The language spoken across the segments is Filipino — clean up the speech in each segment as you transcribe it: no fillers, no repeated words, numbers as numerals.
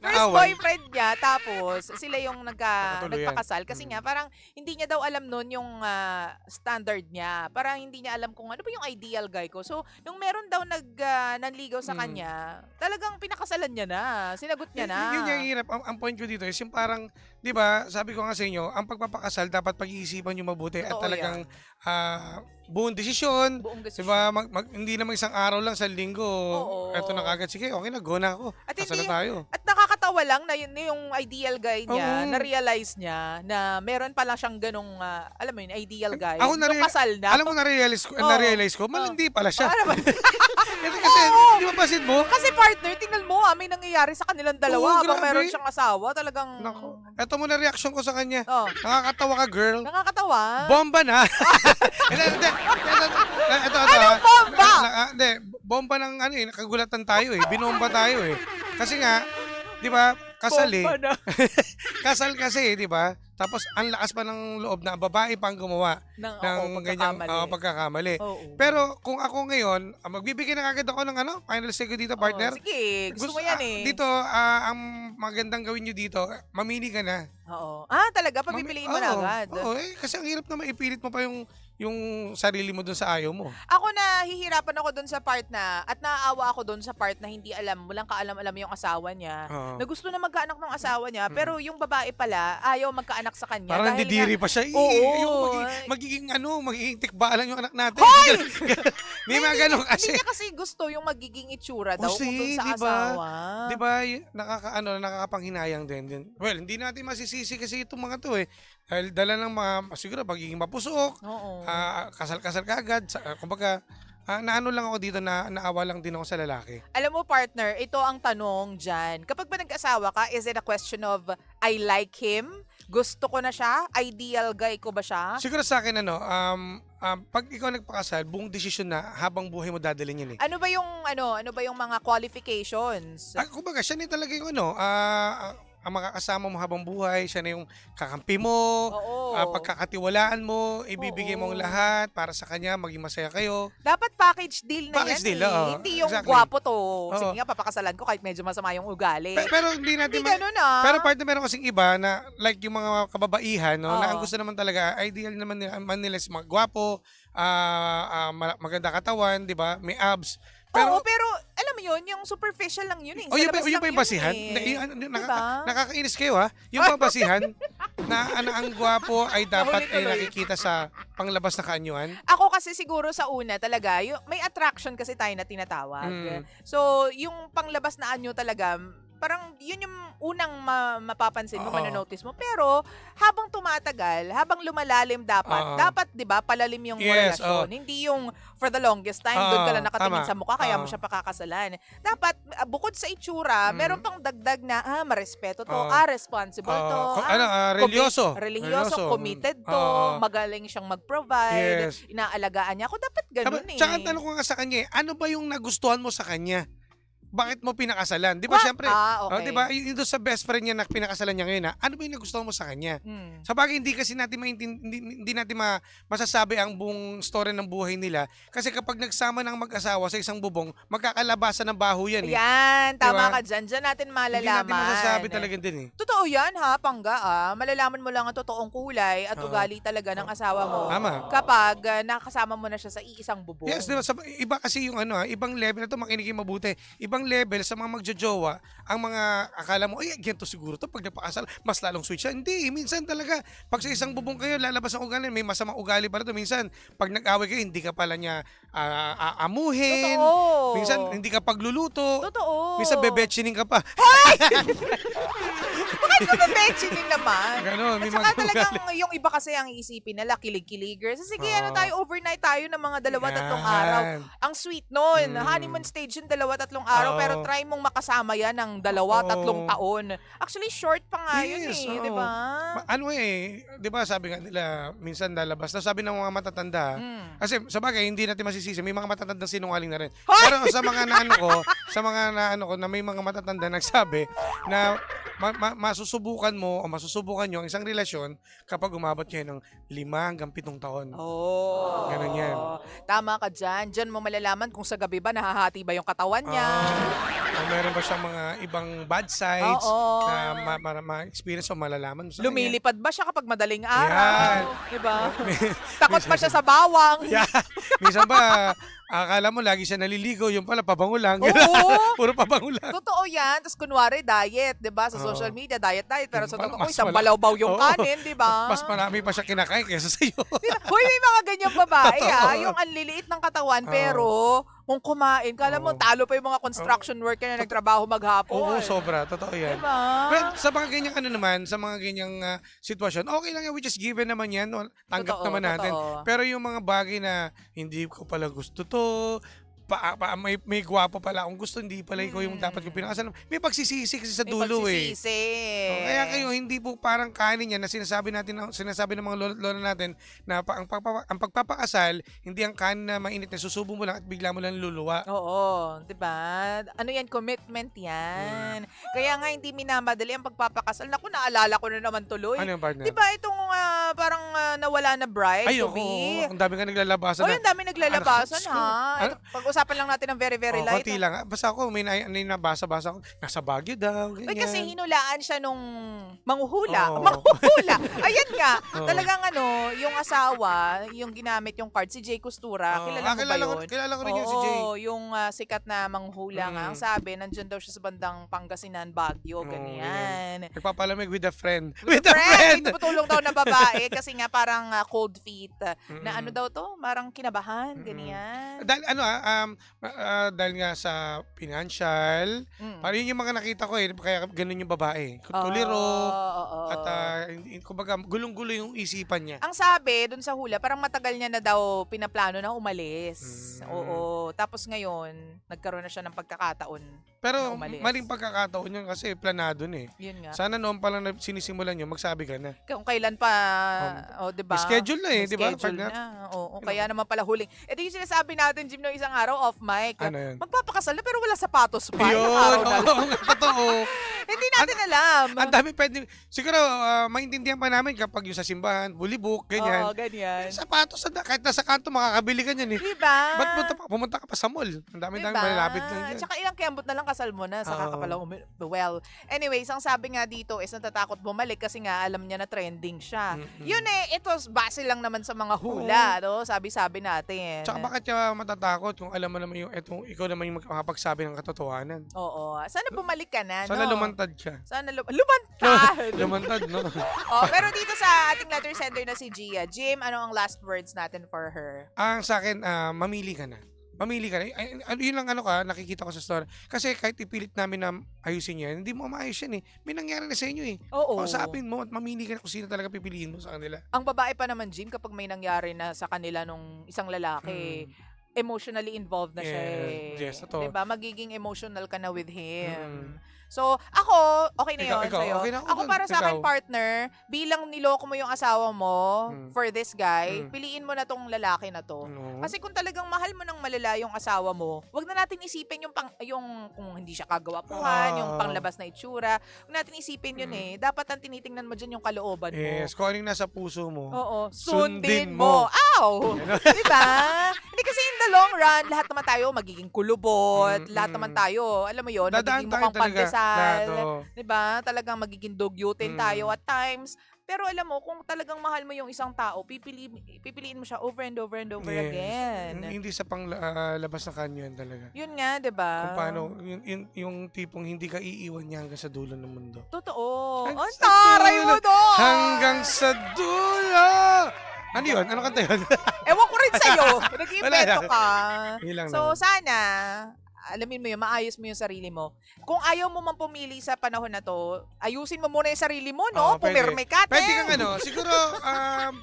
First Naaway. boyfriend niya, tapos sila yung Nagkatuluyan. nagpakasal kasi nga parang hindi niya daw alam nun yung standard niya. Parang hindi niya alam kung ano ba yung ideal guy ko. So, nung meron daw nanligaw sa Mm. kanya, talagang pinakasalan niya na. Sinagot niya na. Yun yung hirap. Ang point ko dito is yung parang, di ba, sabi ko nga sa inyo, ang pagpapakasal dapat pag-iisipan nyo mabuti at Totoo talagang buong desisyon. Buong desisyon. Diba, hindi naman isang araw lang sa linggo. Oo. Eto na kagad, sige, okay na, go na ako. At Kasal hindi, na tayo. at nakakatawa lang na yun yung ideal guy niya, Oo. na-realize niya na meron pala siyang ganong, alam mo yun, ideal guy. Ako Nung kasal na. Alam mo, na-realize ko, Oo. malandi pala siya. Ano ba? Kasi, Oo. di ba pasin mo? Kasi partner, tingnan mo, may nangyayari sa kanilang Oo, dalawa habang grabe. meron siyang asawa. Talagang, Nako, eto muna reaction ko sa kanya. oh, Nakakatawa ka, girl. nakakatawa. Bomba na. Hindi. Ito. Anong bomba? Hindi, bomba ng ano eh, nakagulatan tayo eh. Binomba tayo eh. Kasi nga, di ba, kasal eh. Bomba na. Kasal kasi, di ba? Tapos, ang lakas pa ng loob na babae pang gumawa ng ganyang pagkakamali. Oo. Pero, kung ako ngayon, magbibigay na agad ako ng ano, final say ko dito, partner. Oo, sige, gusto mo yan eh. Dito, ang magandang gawin nyo dito, mamili ka na. Oo. Talaga? Papipiliin mo na Oo, agad? Oo, kasi ang hirap na maipilit mo pa yung sarili mo dun sa ayaw mo. Ako nahihirapan ako doon sa part na, at naaawa ako doon sa part na hindi alam, walang kaalam-alam yung asawa niya. Oo. Na gusto na magkaanak ng asawa niya, pero yung babae pala, ayaw magkaanak sa kanya. Parang dahil didiri pa siya. Oo. Magiging tikbalang yung anak natin. Hoy! May mga ganun Hindi kasi. niya kasi gusto yung magiging itsura daw Kasi, kung doon sa di ba? asawa. Di ba, nakakapanghinayang din. Well, hindi natin masisisi kasi itong mga to eh. Dahil dala ng mga, siguro, pagiging mapusok, Oo. kasal-kasal kagad. Kumbaga, naano lang ako dito na naawa lang din ako sa lalaki. Alam mo partner, ito ang tanong dyan. Kapag ba nag-asawa ka, is it a question of I like him? Gusto ko na siya? Ideal guy ko ba siya? Siguro sa akin, pag ikaw nagpakasal, buong desisyon na habang buhay mo dadalhin yun eh. Ano ba yung mga qualifications? Kumbaga, siya na talaga yung ang makakasama mo habang buhay, siya na yung kakampi mo, Oo. pagkakatiwalaan mo, ibibigay mo Oo. ang lahat para sa kanya, maging masaya kayo. Dapat package deal na Package yan deal, eh. oo. Hindi yung Exactly. gwapo to. Oo. Sige nga, papakasalan ko kahit medyo masama yung ugali. Pero hindi natin Hindi ganun Pero part na meron kasing iba na like yung mga kababaihan, no, na ang Oo. gusto naman talaga, ideal naman nila is mga gwapo, maganda katawan, di ba? May abs. Oo, pero alam mo yun, yung superficial lang yun eh. Sa yun labas pa lang yung yun basihan. eh. Diba? Nakakainis kayo ha. Yung pabasihan na ang gwapo ay dapat ay Tuloy-tuloy. nakikita sa panglabas na kaanyuan. Ako kasi siguro sa una talaga, may attraction kasi tayo na tinatawag. Mm. So, yung panglabas na anyo talaga, parang yun yung unang mapapansin mo, Oo. manonotice mo. Pero habang tumatagal, habang lumalalim Oo. dapat 'di ba, palalim yung Yes, relasyon. oo. Hindi yung for the longest time doon ka lang nakatingin Tama. sa mukha kaya mo Oo. siya pakakasalan. Dapat bukod sa itsura, meron pang dagdag na marespeto to, Oo. responsible to, Religyoso. religyoso, committed to, Oo. magaling siyang mag-provide, Yes. inaalagaan niya ako. Dapat ganun eh. Tsaka ang tanong ko nga sa kanya, ano ba yung nagustuhan mo sa kanya? Bakit mo pinakasalan? Di ba, syempre, Okay. di ba, yung doon sa best friend niya na pinakasalan niya ngayon, ano ba yung nagustuhan mo sa kanya? Mm. Sa bagay, hindi kasi natin hindi natin masasabi ang buong story ng buhay nila. Kasi kapag nagsama ng mag-asawa sa isang bubong, magkakalabasan ng baho yan eh. Ayan, tama Diba? ka dyan. Dyan natin malalaman. Hindi natin masasabi talaga din eh. Totoo yan ha, Pangga Malalaman mo lang ang totoong kulay at Oo. ugali talaga ng asawa mo. Tama. Kapag nakasama mo na siya sa iisang bubong. Yes, diba? Iba kasi yung ibang level. Ito, makinig kayo mabuti. Ibang level sa mga magjojowa, ang mga akala mo, ay, ganito siguro to pag napakasal, mas lalong sweet siya. Hindi, minsan talaga, pag sa isang bubong kayo, lalabas ang ugali, may masamang ugali pala to. Minsan, pag nag-away kayo, hindi ka pala niya aamuhin. Totoo. Minsan, hindi ka pagluluto. Totoo. Minsan, bebetchinin ka pa. Bakit ka babetchinin naman? Ganon, At may saka mga talagang ugali. yung iba kasi ang isipin nila, kilig-kiliger. So, sige, Oo. overnight tayo ng mga 2-3 Yan. araw. Ang sweet nun. Mm. Honeymoon stage yung 2-3 araw, Oo. pero try mong makasama yan ng 2-3 Oo. taon. Actually, short pa nga yun Yes, eh, oo. di ba? Ano eh, di ba sabi nga nila, minsan lalabas. Sabi ng mga matatanda, Mm. kasi sa bagay, hindi natin masisisi. May mga matatandang sinungaling na rin. Hoy! Pero sa mga naano ko, na may mga matatanda nagsabi na masusubukan mo o masusubukan nyo ang isang relasyon kapag umabot kayo ng 5 hanggang 7 taon. Oh. Ganun yan. Tama ka dyan. Diyan mo malalaman kung sa gabi ba nahahati ba yung katawan niya. Kung meron ba siyang mga ibang bad sides Oo. na ma-experience o malalaman mo sa kanya. Lumilipad ba siya kapag madaling araw? Yan. Diba? Takot pa siya sa bawang. Yeah. Minsan ba, akala mo lagi siya naliligo, yung pala pabango lang. Oo. Puro pabango lang. Totoo yan. Tapos kunwari, diet, di ba? Sa Oo. social media, diet. Pero sa Pala, totoo, mas isang wala. balawbaw yung Oo. kanin, di ba? Mas marami pa siya kinakain kaysa sa'yo. Hoy, may mga ganyang babae, Totoo. Yung anliliit ng katawan, Oo. pero kung kumain, kala mo, Oo. talo pa yung mga construction worker na nagtrabaho maghapon. Oo, sobra. Totoo yan. Diba? Pero sa mga ganyang sa mga ganyang sitwasyon, okay lang yan, which is given naman yan. Tanggap Totoo, naman natin. totoo. Pero yung mga bagay na hindi ko pala gusto to, may gwapo pala akong gusto, hindi pala ikaw yung dapat kong pinakasalan. May pagsisisi kasi sa May dulo pagsisisi. Kaya kayo, hindi po parang kanin yan na sinasabi ng mga lola natin na ang pagpapakasal, hindi ang kanin na mainit na susubo mo lang at bigla mo lang luluwa. Oo, 'di ba? Ano 'yan, commitment 'yan. Kaya nga hindi minamadali ang pagpapakasal. Naku, naalala ko na naman tuloy. Ano yung partner? 'Di ba itong parang nawala na bride Ay, to oo, be? ang dami ka naglalabasan Oh, na. yung dami naglalabasan Ano, ha. ano? Pag-usapan lang natin ng very very light. Konti lang. Basta ako, may nabasa-basa ako. Nasa Baguio daw, ganyan. Uy, kasi hinulaan siya nung manghuhula. Oo. Manghuhula. Ayan nga. Oo. Talagang yung asawa, yung ginamit yung card, si Jay Costura. Oo. Kilala mo ba yun? Kilala ko rin yun si Jay. Oo, yung sikat na manghula nga. Ang sabi, nandyan daw siya sa bandang Pangasinan, Baguio, Oo, ganyan. Nagpapalamig with a friend. With a friend! May tumutulong daw na babae kasi nga parang cold feet. Na ano Mm. daw to? Parang kinabahan, Mm. ganyan. Dahil dahil nga sa financial, Mm. parang yun yung mga nakita ko kaya ganun yung babae. Tuliro, Oo. at kumbaga gulong-gulo yung isipan niya. Ang sabi dun sa hula, parang matagal niya na daw pinaplano na umalis. Mm. Oo. Tapos ngayon, nagkaroon na siya ng pagkakataon. Pero na umalis. maling pagkakataon yun kasi planado na eh. Yun nga. Sana noon pa lang na sinisimulan yun, magsabi ka na. Kung kailan pa, di ba? May schedule na eh, di ba? Schedule partner? na. Oo, kaya naman pala huling. Ito yung sinasabi natin, Jim, noong isang araw off mic. Ano yun? Magpapakasal na pero wala sapatos pa. Yun, Ilang araw na lang. oo, nga, totoo. Hindi natin alam. Ang dami pwede. Siguro, maintindihan pa namin kapag yung sa simbahan, bulibok, ganyan. Oo, ganyan. Sapatos, kahit nasa kanto, makakabili ka niyan eh. Diba? Ba't pumunta ka pa sa mall? Ang dami-dami malalapit lang dyan. Tsaka ilang kembot na lang kasal mo na, saka ka palang well. Anyways, ang sabi nga dito is natatakot bumalik kasi nga alam niya na trending siya. Mm-mm. Yun ito base lang naman sa mga hula, no? Sabi-sabi natin. Tsaka bakit ka matatakot kung alam mo naman ikaw naman yung makapagsabi ng katotohanan? Oo. Sana bumalik ka na, Sana no? lumantad ka. Sana lumantad! Lumantad, no? Pero dito sa ating letter sender na si Gia, Jim, ano ang last words natin for her? Ang sa akin, mamili ka na. Mamili ka na. Yun lang nakikita ko sa store. Kasi kahit ipilit namin na ayusin yan, hindi mo maayos yan eh. May nangyari na sa inyo eh. Oo. Kausapin mo at mamili ka na kung sino talaga pipiliin mo sa kanila. Ang babae pa naman, Jim, kapag may nangyari na sa kanila nung isang lalaki, emotionally involved na siya eh. Yes, totoo. Diba? Magiging emotional ka na with him. Mm. So, ako, okay na yun Ikaw, sa'yo. okay na ako Ako dun. para sa akin, Ikaw. partner, bilang niloko mo yung asawa mo Mm. for this guy, Mm. piliin mo na tong lalaki na to. No? Kasi kung talagang mahal mo ng malala yung asawa mo, wag na natin isipin yung kung hindi siya kagawapuhan, yung panglabas na itsura. Wag natin isipin yun eh. Dapat ang tinitingnan mo dyan yung kalooban mo. Yes, kung ano yung nasa puso mo. Oo. Sundin Sundin mo. mo. Ow! Diba? Hindi kasi in the long run, lahat naman tayo magiging kulubot. Lahat naman tayo, alam mo yun, Dadaan magiging tayo mukhang talaga. pandesal. Lahat, oo. Diba? Talagang magiging dugyutin Mm. tayo at times. Pero alam mo, kung talagang mahal mo yung isang tao, pipiliin mo siya over and over and over Yes. again. Hindi sa labas na kanyo yan talaga. Yun nga, diba? Kung paano, yung tipong hindi ka iiwan niya hanggang sa dulo ng mundo. Totoo. Hanggang Ang sa taray mo dulo. doon! Hanggang sa dulo! Ano yun? Ano kanta yun? Ewan ko rin sa'yo. Wala Nag-invento lang. ka. Yun lang So, naman. sana, alamin mo yun, maayos mo yung sarili mo. Kung ayaw mo man pumili sa panahon na to, ayusin mo muna yung sarili mo, no? Oo, pwede. Pumirme ka, Pwede kang siguro,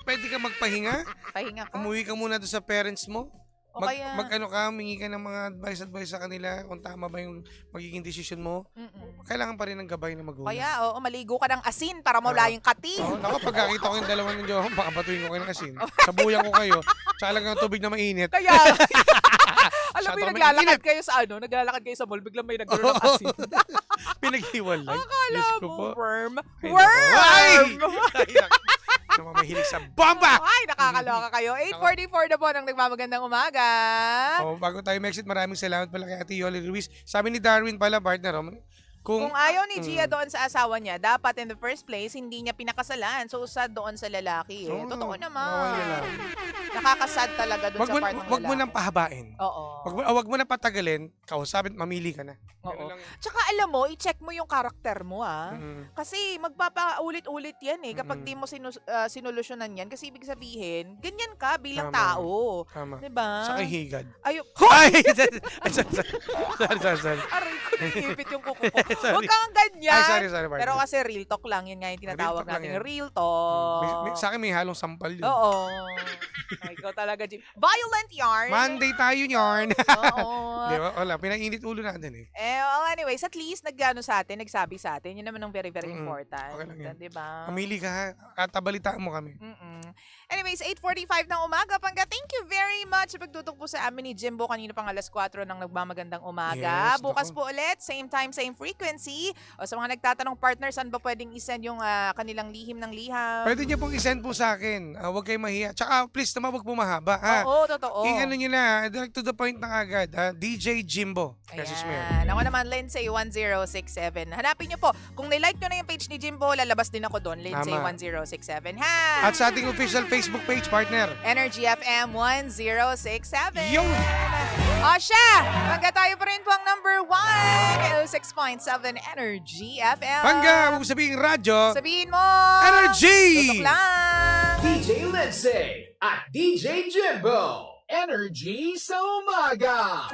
pwede ka magpahinga. Pahinga ka. Umuwi ka muna doon sa parents mo. O kaya, Mingi ka ng mga advice sa kanila kung tama ba yung magiging decision mo. Kailangan pa rin ng gabay na magulang. kaya, maligo ka ng asin para mawala yung kati. Naku, pagkakita ko yung dalawa ng Johan, baka batuin ko kayo ng asin. Sabuyan ko kayo. Tsaka lang ng tubig na mainit. Kaya, alam mo Masyado yung mainit. naglalakad kayo sa naglalakad kayo sa mall, biglang may nagkaroon ng asin. Pinaghiwalay. Akala Diyos ko mo, po. worm. Ay, Worm! Ay! Ay, naku. Mahilig sa bomba! Ay, nakakaloka kayo. 8:44 na po ng nagmamagandang umaga. Oh, bago tayo mag-exit, maraming salamat pala kay Ate Yoli Ruiz. Sabi ni Darwin pala, partner, Kung ayaw ni Gia doon sa asawa niya, dapat in the first place, hindi niya pinakasalan. So, usad doon sa lalaki. Eh. Totoo naman. Nakakasad talaga doon sa part ng lalaki. Wag mo nang pahabain. Oo. Wag mo nang patagalin. Kausapin, mamili ka na. Oo. Tsaka alam mo, i-check mo yung karakter mo Kasi magpapaulit-ulit yan kapag di mo sinolusyonan yan. Kasi ibig sabihin, ganyan ka bilang tao. Tama. Diba? Sa kahigad. Ay! Sorry. Aray ko, naipit yung kuko ko. Huwag kang ganyan. Ay, sorry. Pero kasi real talk lang. Yan nga yung tinatawag natin. Real talk. Sa akin may halong sampal yun. Oo. Ay, ikaw talaga, Jim. Violent yarn. Monday tayo yarn. Oo. Di ba? Wala, pinag-init ulo natin Well, anyways, at least nagsabi sa atin. Yun naman ang very, very important. Okay lang yan. Diba? Pamili ka ha. At tabalitaan mo kami. Anyways, 8:45 ng umaga. Pangga, thank you very much sa pagtutok po sa amin ni Jimbo kanina pang alas 4 ng nagmamagandang umaga. Yes, Bukas naku. po ulit, same time, same frequency. O sa mga nagtatanong partner, saan ba pwedeng isend yung kanilang lihim ng liham? Pwede niyo pong isend po sa akin. Huwag kayong mahiya. Tsaka please naman huwag po mahaba. Ha? Oo, totoo. I-ano nyo na, direct to the point na agad. DJ Jimbo. Message mo yun. Ayan. Ako naman, Lindsay1067. Hanapin niyo po. Kung nilike nyo na yung page ni Jimbo, lalabas din ako doon. Lindsay1067. Ha! At sa ating official Facebook page, partner. Energy FM 1067. Yung! O siya! Pangga tayo pa rin po ang number 1. 06.7 Energy FM. Pangga, huwag sabihin radyo. Sabihin mo! Energy! Tutok lang! DJ Lindsay at DJ Jimbo. Energy sa umaga.